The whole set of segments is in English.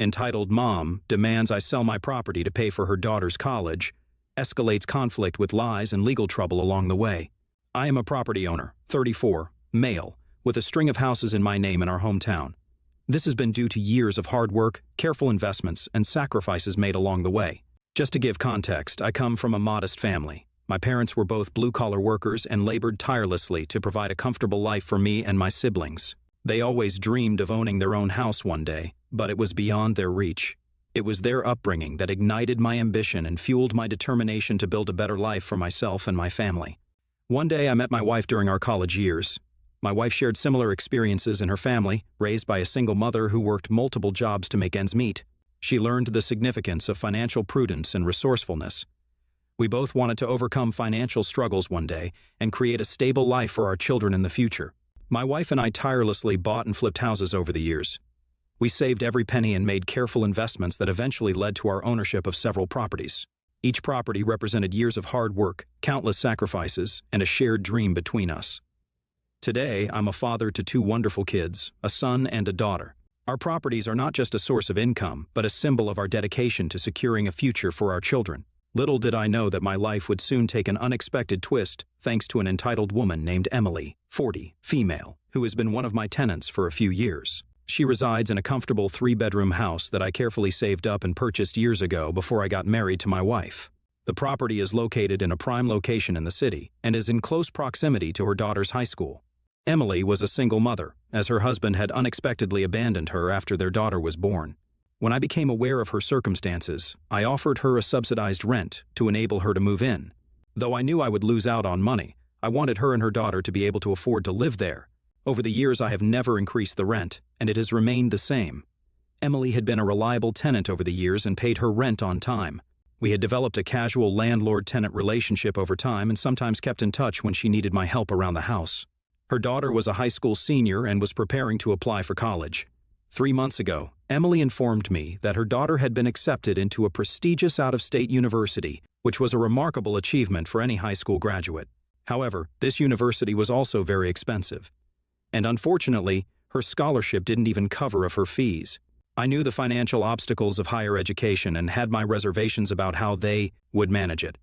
Entitled mom demands I sell my property to pay for her daughter's college, escalates conflict with lies and legal trouble along the way. I am a property owner, 34, male, with a string of houses in my name in our hometown. This has been due to years of hard work, careful investments, and sacrifices made along the way. Just to give context, I come from a modest family. My parents were both blue-collar workers and labored tirelessly to provide a comfortable life for me and my siblings. They always dreamed of owning their own house one day, but it was beyond their reach. It was their upbringing that ignited my ambition and fueled my determination to build a better life for myself and my family. One day I met my wife during our college years. My wife shared similar experiences in her family, raised by a single mother who worked multiple jobs to make ends meet. She learned the significance of financial prudence and resourcefulness. We both wanted to overcome financial struggles one day and create a stable life for our children in the future. My wife and I tirelessly bought and flipped houses over the years. We saved every penny and made careful investments that eventually led to our ownership of several properties. Each property represented years of hard work, countless sacrifices, and a shared dream between us. Today, I'm a father to two wonderful kids, a son and a daughter. Our properties are not just a source of income, but a symbol of our dedication to securing a future for our children. Little did I know that my life would soon take an unexpected twist thanks to an entitled woman named Emily, 40, female, who has been one of my tenants for a few years. She resides in a comfortable 3-bedroom house that I carefully saved up and purchased years ago before I got married to my wife. The property is located in a prime location in the city and is in close proximity to her daughter's high school. Emily was a single mother, as her husband had unexpectedly abandoned her after their daughter was born. When I became aware of her circumstances, I offered her a subsidized rent to enable her to move in. Though I knew I would lose out on money, I wanted her and her daughter to be able to afford to live there. Over the years, I have never increased the rent, and it has remained the same. Emily had been a reliable tenant over the years and paid her rent on time. We had developed a casual landlord-tenant relationship over time and sometimes kept in touch when she needed my help around the house. Her daughter was a high school senior and was preparing to apply for college. 3 months ago, Emily informed me that her daughter had been accepted into a prestigious out-of-state university, which was a remarkable achievement for any high school graduate. However, this university was also very expensive. And unfortunately, her scholarship didn't even cover of her fees. I knew the financial obstacles of higher education and had my reservations about how they would manage it.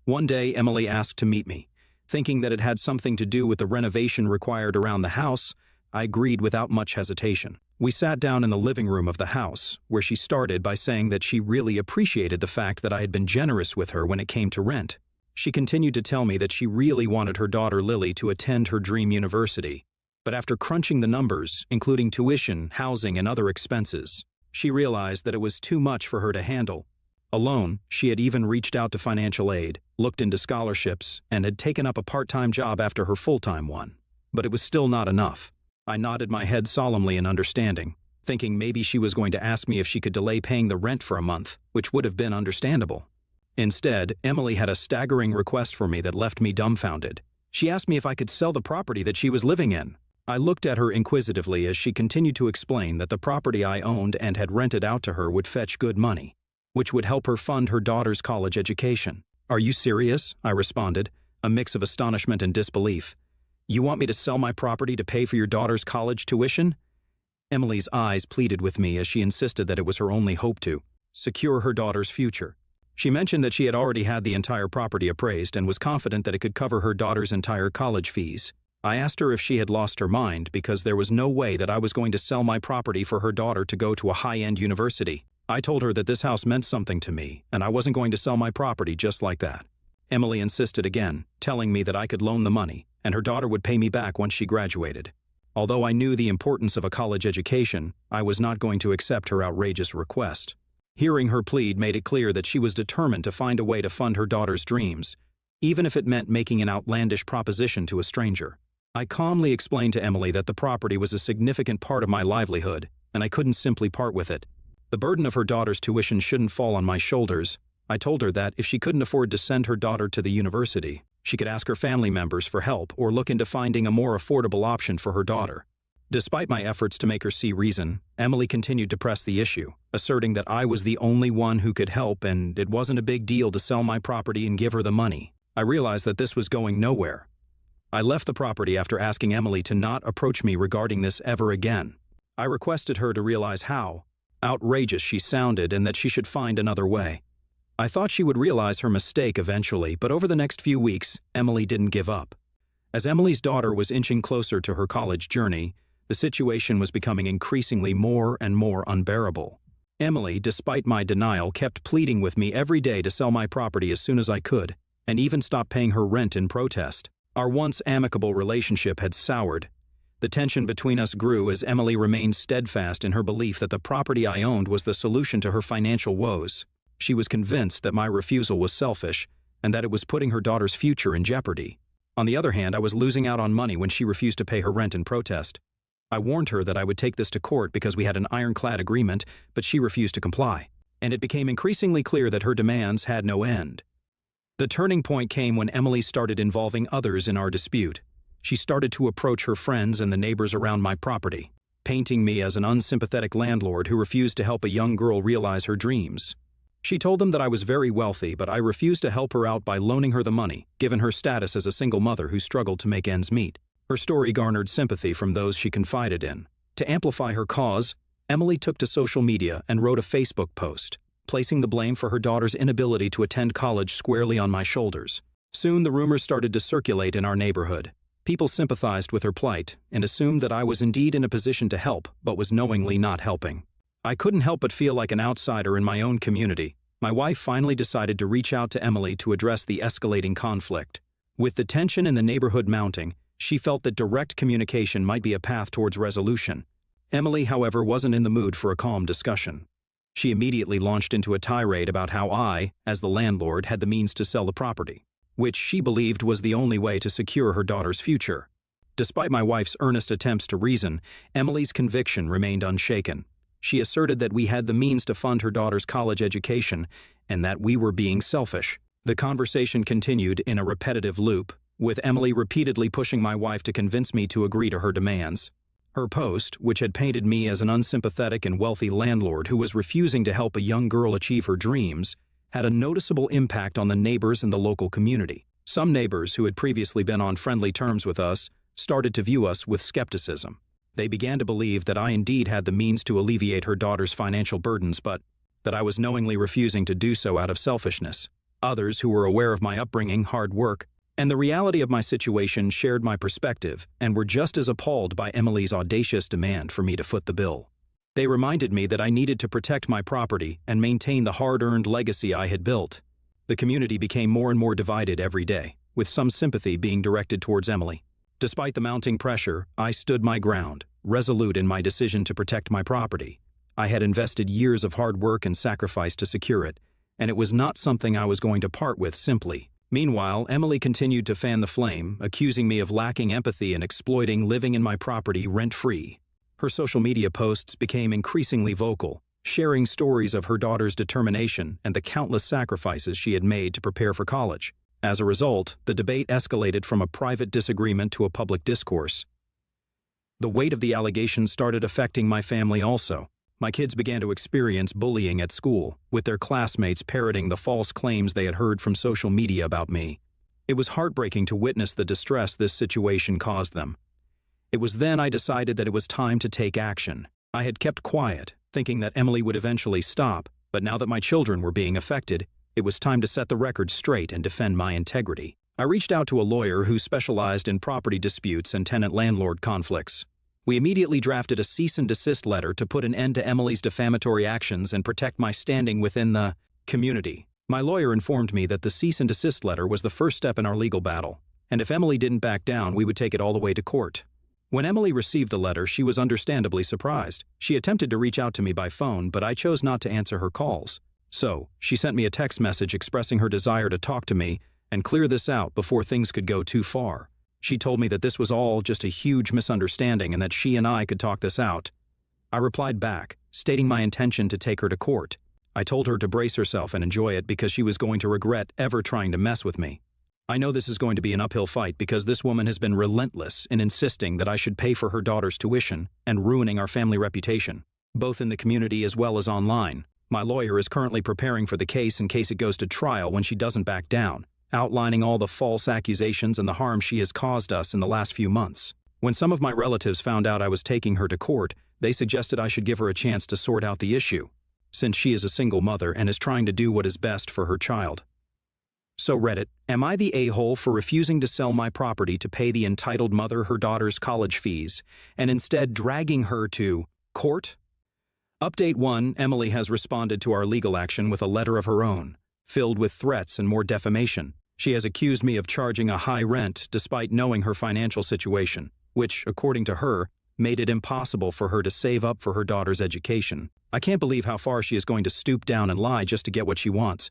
One day, Emily asked to meet me. Thinking that it had something to do with the renovation required around the house, I agreed without much hesitation. We sat down in the living room of the house, where she started by saying that she really appreciated the fact that I had been generous with her when it came to rent. She continued to tell me that she really wanted her daughter Lily to attend her dream university. But after crunching the numbers, including tuition, housing, and other expenses, she realized that it was too much for her to handle. Alone, she had even reached out to financial aid, looked into scholarships, and had taken up a part-time job after her full-time one. But it was still not enough. I nodded my head solemnly in understanding, thinking maybe she was going to ask me if she could delay paying the rent for a month, which would have been understandable. Instead, Emily had a staggering request for me that left me dumbfounded. She asked me if I could sell the property that she was living in. I looked at her inquisitively as she continued to explain that the property I owned and had rented out to her would fetch good money, which would help her fund her daughter's college education. "Are you serious?" I responded, a mix of astonishment and disbelief. "You want me to sell my property to pay for your daughter's college tuition?" Emily's eyes pleaded with me as she insisted that it was her only hope to secure her daughter's future. She mentioned that she had already had the entire property appraised and was confident that it could cover her daughter's entire college fees. I asked her if she had lost her mind because there was no way that I was going to sell my property for her daughter to go to a high-end university. I told her that this house meant something to me, and I wasn't going to sell my property just like that. Emily insisted again, telling me that I could loan the money, and her daughter would pay me back once she graduated. Although I knew the importance of a college education, I was not going to accept her outrageous request. Hearing her plead made it clear that she was determined to find a way to fund her daughter's dreams, even if it meant making an outlandish proposition to a stranger. I calmly explained to Emily that the property was a significant part of my livelihood, and I couldn't simply part with it. The burden of her daughter's tuition shouldn't fall on my shoulders. I told her that if she couldn't afford to send her daughter to the university, she could ask her family members for help or look into finding a more affordable option for her daughter. Despite my efforts to make her see reason, Emily continued to press the issue, asserting that I was the only one who could help and it wasn't a big deal to sell my property and give her the money. I realized that this was going nowhere. I left the property after asking Emily to not approach me regarding this ever again. I requested her to realize how outrageous she sounded and that she should find another way. I thought she would realize her mistake eventually, but over the next few weeks, Emily didn't give up. As Emily's daughter was inching closer to her college journey, the situation was becoming increasingly more and more unbearable. Emily, despite my denial, kept pleading with me every day to sell my property as soon as I could, and even stop paying her rent in protest. Our once amicable relationship had soured. The tension between us grew as Emily remained steadfast in her belief that the property I owned was the solution to her financial woes. She was convinced that my refusal was selfish and that it was putting her daughter's future in jeopardy. On the other hand, I was losing out on money when she refused to pay her rent in protest. I warned her that I would take this to court because we had an ironclad agreement, but she refused to comply, and it became increasingly clear that her demands had no end. The turning point came when Emily started involving others in our dispute. She started to approach her friends and the neighbors around my property, painting me as an unsympathetic landlord who refused to help a young girl realize her dreams. She told them that I was very wealthy, but I refused to help her out by loaning her the money, given her status as a single mother who struggled to make ends meet. Her story garnered sympathy from those she confided in. To amplify her cause, Emily took to social media and wrote a Facebook post, placing the blame for her daughter's inability to attend college squarely on my shoulders. Soon the rumors started to circulate in our neighborhood. People sympathized with her plight and assumed that I was indeed in a position to help, but was knowingly not helping. I couldn't help but feel like an outsider in my own community. My wife finally decided to reach out to Emily to address the escalating conflict. With the tension in the neighborhood mounting, she felt that direct communication might be a path towards resolution. Emily, however, wasn't in the mood for a calm discussion. She immediately launched into a tirade about how I, as the landlord, had the means to sell the property, which she believed was the only way to secure her daughter's future. Despite my wife's earnest attempts to reason, Emily's conviction remained unshaken. She asserted that we had the means to fund her daughter's college education and that we were being selfish. The conversation continued in a repetitive loop, with Emily repeatedly pushing my wife to convince me to agree to her demands. Her post, which had painted me as an unsympathetic and wealthy landlord who was refusing to help a young girl achieve her dreams, had a noticeable impact on the neighbors in the local community. Some neighbors who had previously been on friendly terms with us started to view us with skepticism. They began to believe that I indeed had the means to alleviate her daughter's financial burdens, but that I was knowingly refusing to do so out of selfishness. Others who were aware of my upbringing, hard work, and the reality of my situation shared my perspective and were just as appalled by Emily's audacious demand for me to foot the bill. They reminded me that I needed to protect my property and maintain the hard-earned legacy I had built. The community became more and more divided every day, with some sympathy being directed towards Emily. Despite the mounting pressure, I stood my ground, resolute in my decision to protect my property. I had invested years of hard work and sacrifice to secure it, and it was not something I was going to part with simply. Meanwhile, Emily continued to fan the flame, accusing me of lacking empathy and exploiting living in my property rent-free. Her social media posts became increasingly vocal, sharing stories of her daughter's determination and the countless sacrifices she had made to prepare for college. As a result, the debate escalated from a private disagreement to a public discourse. The weight of the allegations started affecting my family also. My kids began to experience bullying at school, with their classmates parroting the false claims they had heard from social media about me. It was heartbreaking to witness the distress this situation caused them. It was then I decided that it was time to take action. I had kept quiet, thinking that Emily would eventually stop, but now that my children were being affected, it was time to set the record straight and defend my integrity. I reached out to a lawyer who specialized in property disputes and tenant-landlord conflicts. We immediately drafted a cease and desist letter to put an end to Emily's defamatory actions and protect my standing within the community. My lawyer informed me that the cease and desist letter was the first step in our legal battle, and if Emily didn't back down, we would take it all the way to court. When Emily received the letter, she was understandably surprised. She attempted to reach out to me by phone, but I chose not to answer her calls. So, she sent me a text message expressing her desire to talk to me and clear this out before things could go too far. She told me that this was all just a huge misunderstanding and that she and I could talk this out. I replied back, stating my intention to take her to court. I told her to brace herself and enjoy it because she was going to regret ever trying to mess with me. I know this is going to be an uphill fight because this woman has been relentless in insisting that I should pay for her daughter's tuition and ruining our family reputation, both in the community as well as online. My lawyer is currently preparing for the case in case it goes to trial when she doesn't back down, outlining all the false accusations and the harm she has caused us in the last few months. When some of my relatives found out I was taking her to court, They suggested I should give her a chance to sort out the issue, since she is a single mother and is trying to do what is best for her child. So Reddit, am I the a-hole for refusing to sell my property to pay the entitled mother her daughter's college fees, and instead dragging her to court? Update 1, Emily has responded to our legal action with a letter of her own, filled with threats and more defamation. She has accused me of charging a high rent despite knowing her financial situation, which, according to her, made it impossible for her to save up for her daughter's education. I can't believe how far she is going to stoop down and lie just to get what she wants.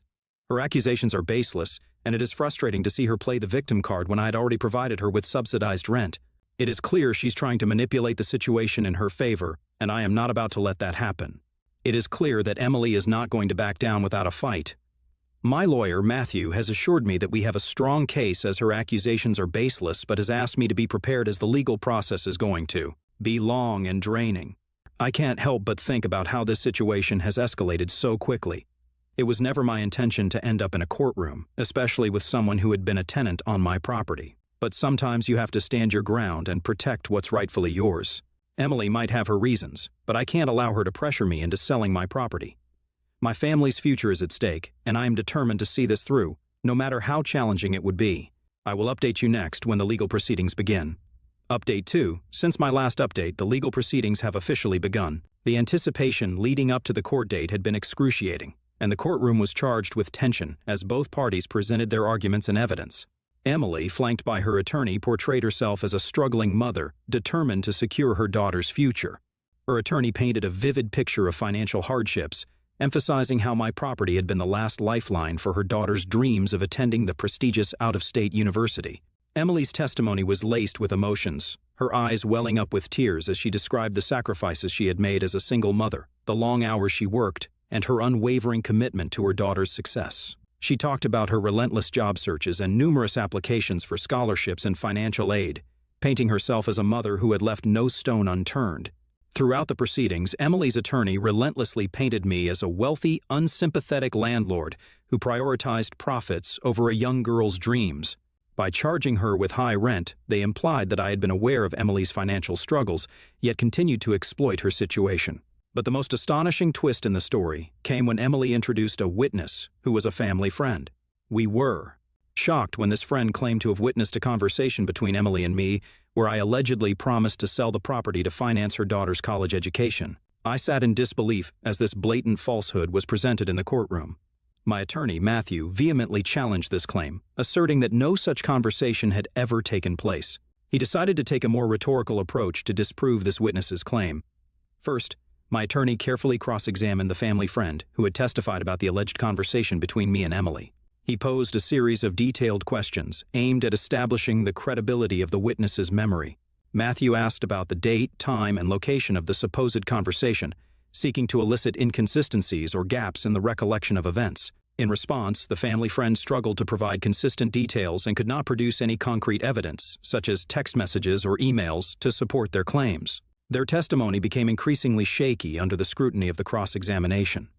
Her accusations are baseless, and it is frustrating to see her play the victim card when I had already provided her with subsidized rent. It is clear she's trying to manipulate the situation in her favor, and I am not about to let that happen. It is clear that Emily is not going to back down without a fight. My lawyer, Matthew, has assured me that we have a strong case as her accusations are baseless, but has asked me to be prepared as the legal process is going to be long and draining. I can't help but think about how this situation has escalated so quickly. It was never my intention to end up in a courtroom, especially with someone who had been a tenant on my property. But sometimes you have to stand your ground and protect what's rightfully yours. Emily might have her reasons, but I can't allow her to pressure me into selling my property. My family's future is at stake, and I am determined to see this through, no matter how challenging it would be. I will update you next when the legal proceedings begin. Update 2. Since my last update, the legal proceedings have officially begun. The anticipation leading up to the court date had been excruciating, and the courtroom was charged with tension as both parties presented their arguments and evidence. Emily, flanked by her attorney, portrayed herself as a struggling mother, determined to secure her daughter's future. Her attorney painted a vivid picture of financial hardships, emphasizing how my property had been the last lifeline for her daughter's dreams of attending the prestigious out-of-state university. Emily's testimony was laced with emotions, her eyes welling up with tears as she described the sacrifices she had made as a single mother, the long hours she worked, and her unwavering commitment to her daughter's success. She talked about her relentless job searches and numerous applications for scholarships and financial aid, painting herself as a mother who had left no stone unturned. Throughout the proceedings, Emily's attorney relentlessly painted me as a wealthy, unsympathetic landlord who prioritized profits over a young girl's dreams. By charging her with high rent, they implied that I had been aware of Emily's financial struggles, yet continued to exploit her situation. But the most astonishing twist in the story came when Emily introduced a witness who was a family friend. We were shocked when this friend claimed to have witnessed a conversation between Emily and me where I allegedly promised to sell the property to finance her daughter's college education. I sat in disbelief as this blatant falsehood was presented in the courtroom. My attorney, Matthew, vehemently challenged this claim, asserting that no such conversation had ever taken place. He decided to take a more rhetorical approach to disprove this witness's claim. First, my attorney carefully cross-examined the family friend who had testified about the alleged conversation between me and Emily. He posed a series of detailed questions aimed at establishing the credibility of the witness's memory. Matthew asked about the date, time, and location of the supposed conversation, seeking to elicit inconsistencies or gaps in the recollection of events. In response, the family friend struggled to provide consistent details and could not produce any concrete evidence, such as text messages or emails, to support their claims. Their testimony became increasingly shaky under the scrutiny of the cross-examination.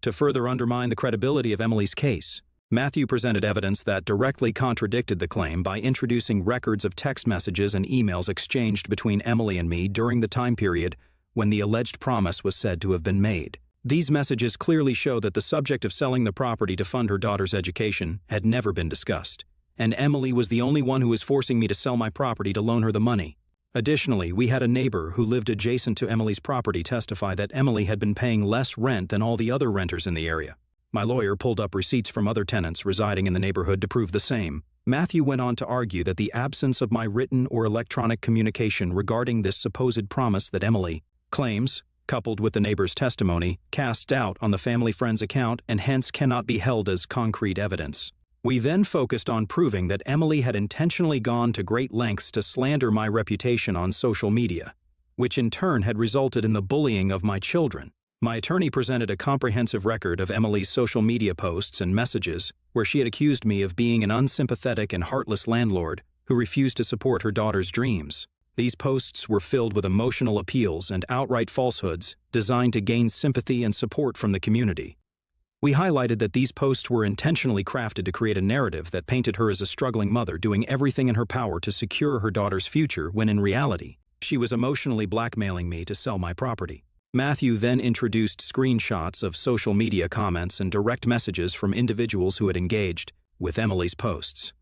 To further undermine the credibility of Emily's case, Matthew presented evidence that directly contradicted the claim by introducing records of text messages and emails exchanged between Emily and me during the time period when the alleged promise was said to have been made. These messages clearly show that the subject of selling the property to fund her daughter's education had never been discussed, and Emily was the only one who was forcing me to sell my property to loan her the money. Additionally, we had a neighbor who lived adjacent to Emily's property testify that Emily had been paying less rent than all the other renters in the area. My lawyer pulled up receipts from other tenants residing in the neighborhood to prove the same. Matthew went on to argue that the absence of my written or electronic communication regarding this supposed promise that Emily claims, coupled with the neighbor's testimony, casts doubt on the family friend's account and hence cannot be held as concrete evidence. We then focused on proving that Emily had intentionally gone to great lengths to slander my reputation on social media, which in turn had resulted in the bullying of my children. My attorney presented a comprehensive record of Emily's social media posts and messages where she had accused me of being an unsympathetic and heartless landlord who refused to support her daughter's dreams. These posts were filled with emotional appeals and outright falsehoods designed to gain sympathy and support from the community. We highlighted that these posts were intentionally crafted to create a narrative that painted her as a struggling mother doing everything in her power to secure her daughter's future when in reality, She was emotionally blackmailing me to sell my property. Matthew then introduced screenshots of social media comments and direct messages from individuals who had engaged with Emily's posts.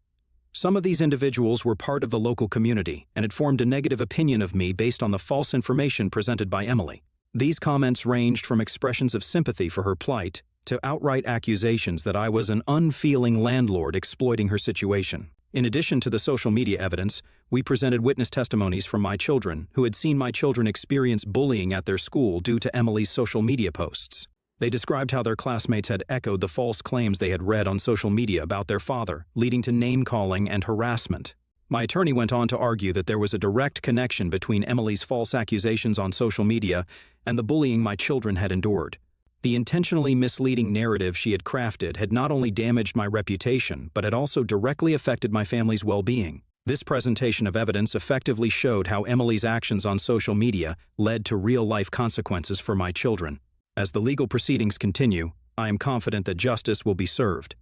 Some of these individuals were part of the local community and had formed a negative opinion of me based on the false information presented by Emily. These comments ranged from expressions of sympathy for her plight to outright accusations that I was an unfeeling landlord exploiting her situation. In addition to the social media evidence, we presented witness testimonies from my children who had seen my children experience bullying at their school due to Emily's social media posts. They described how their classmates had echoed the false claims they had read on social media about their father, leading to name-calling and harassment. My attorney went on to argue that there was a direct connection between Emily's false accusations on social media and the bullying my children had endured. The intentionally misleading narrative she had crafted had not only damaged my reputation, but had also directly affected my family's well-being. This presentation of evidence effectively showed how Emily's actions on social media led to real-life consequences for my children. As the legal proceedings continue, I am confident that justice will be served.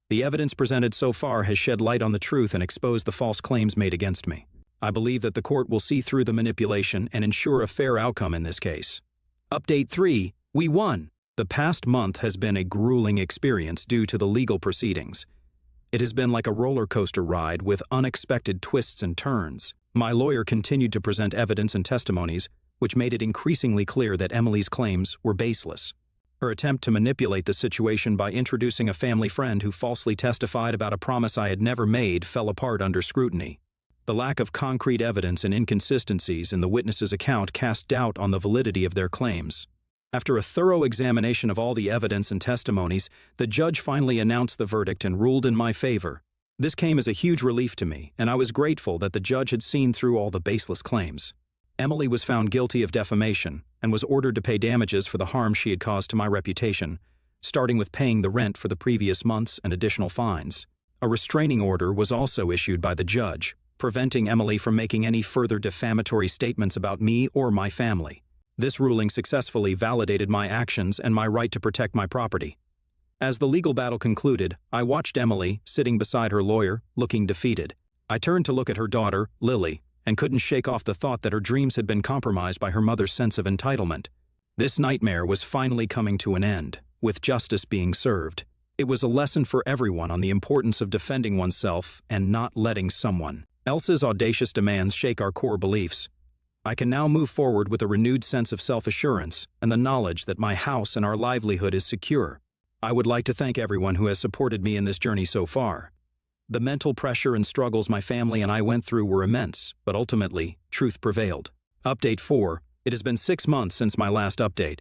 The evidence presented so far has shed light on the truth and exposed the false claims made against me. I believe that the court will see through the manipulation and ensure a fair outcome in this case. Update 3. We won! The past month has been a grueling experience due to the legal proceedings. It has been like a roller coaster ride with unexpected twists and turns. My lawyer continued to present evidence and testimonies, which made it increasingly clear that Emily's claims were baseless. Her attempt to manipulate the situation by introducing a family friend who falsely testified about a promise I had never made fell apart under scrutiny. The lack of concrete evidence and inconsistencies in the witness's account cast doubt on the validity of their claims. After a thorough examination of all the evidence and testimonies, the judge finally announced the verdict and ruled in my favor. This came as a huge relief to me, and I was grateful that the judge had seen through all the baseless claims. Emily was found guilty of defamation and was ordered to pay damages for the harm she had caused to my reputation, starting with paying the rent for the previous months and additional fines. A restraining order was also issued by the judge, preventing Emily from making any further defamatory statements about me or my family. This ruling successfully validated my actions and my right to protect my property. As the legal battle concluded, I watched Emily, sitting beside her lawyer, looking defeated. I turned to look at her daughter, Lily, and couldn't shake off the thought that her dreams had been compromised by her mother's sense of entitlement. This nightmare was finally coming to an end, with justice being served. It was a lesson for everyone on the importance of defending oneself and not letting someone else's audacious demands shake our core beliefs. I can now move forward with a renewed sense of self-assurance and the knowledge that my house and our livelihood is secure. I would like to thank everyone who has supported me in this journey so far. The mental pressure and struggles my family and I went through were immense, but ultimately, truth prevailed. Update 4. It has been 6 months since my last update.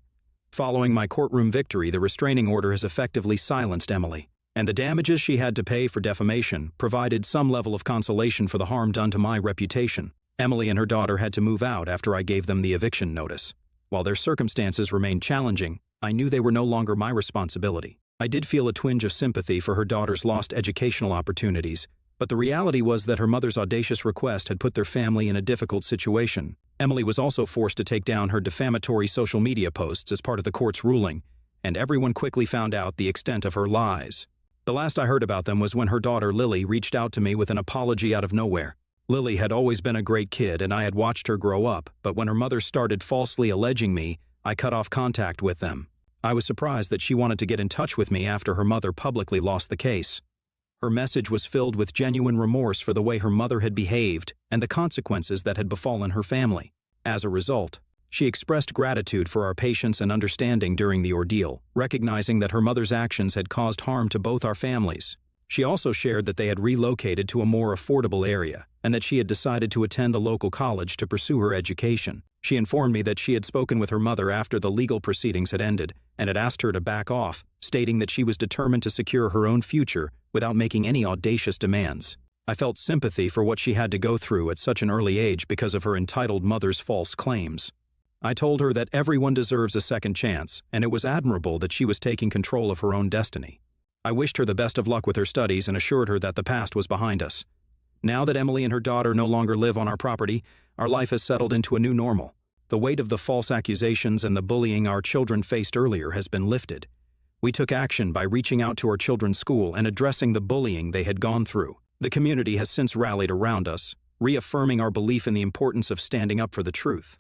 Following my courtroom victory, the restraining order has effectively silenced Emily, and the damages she had to pay for defamation provided some level of consolation for the harm done to my reputation. Emily and her daughter had to move out after I gave them the eviction notice. While their circumstances remained challenging, I knew they were no longer my responsibility. I did feel a twinge of sympathy for her daughter's lost educational opportunities, but the reality was that her mother's audacious request had put their family in a difficult situation. Emily was also forced to take down her defamatory social media posts as part of the court's ruling, and everyone quickly found out the extent of her lies. The last I heard about them was when her daughter Lily reached out to me with an apology out of nowhere. Lily had always been a great kid and I had watched her grow up, but when her mother started falsely alleging me, I cut off contact with them. I was surprised that she wanted to get in touch with me after her mother publicly lost the case. Her message was filled with genuine remorse for the way her mother had behaved and the consequences that had befallen her family. As a result, she expressed gratitude for our patience and understanding during the ordeal, recognizing that her mother's actions had caused harm to both our families. She also shared that they had relocated to a more affordable area and that she had decided to attend the local college to pursue her education. She informed me that she had spoken with her mother after the legal proceedings had ended and had asked her to back off, stating that she was determined to secure her own future without making any audacious demands. I felt sympathy for what she had to go through at such an early age because of her entitled mother's false claims. I told her that everyone deserves a second chance, and it was admirable that she was taking control of her own destiny. I wished her the best of luck with her studies and assured her that the past was behind us. Now that Emily and her daughter no longer live on our property, our life has settled into a new normal. The weight of the false accusations and the bullying our children faced earlier has been lifted. We took action by reaching out to our children's school and addressing the bullying they had gone through. The community has since rallied around us, reaffirming our belief in the importance of standing up for the truth.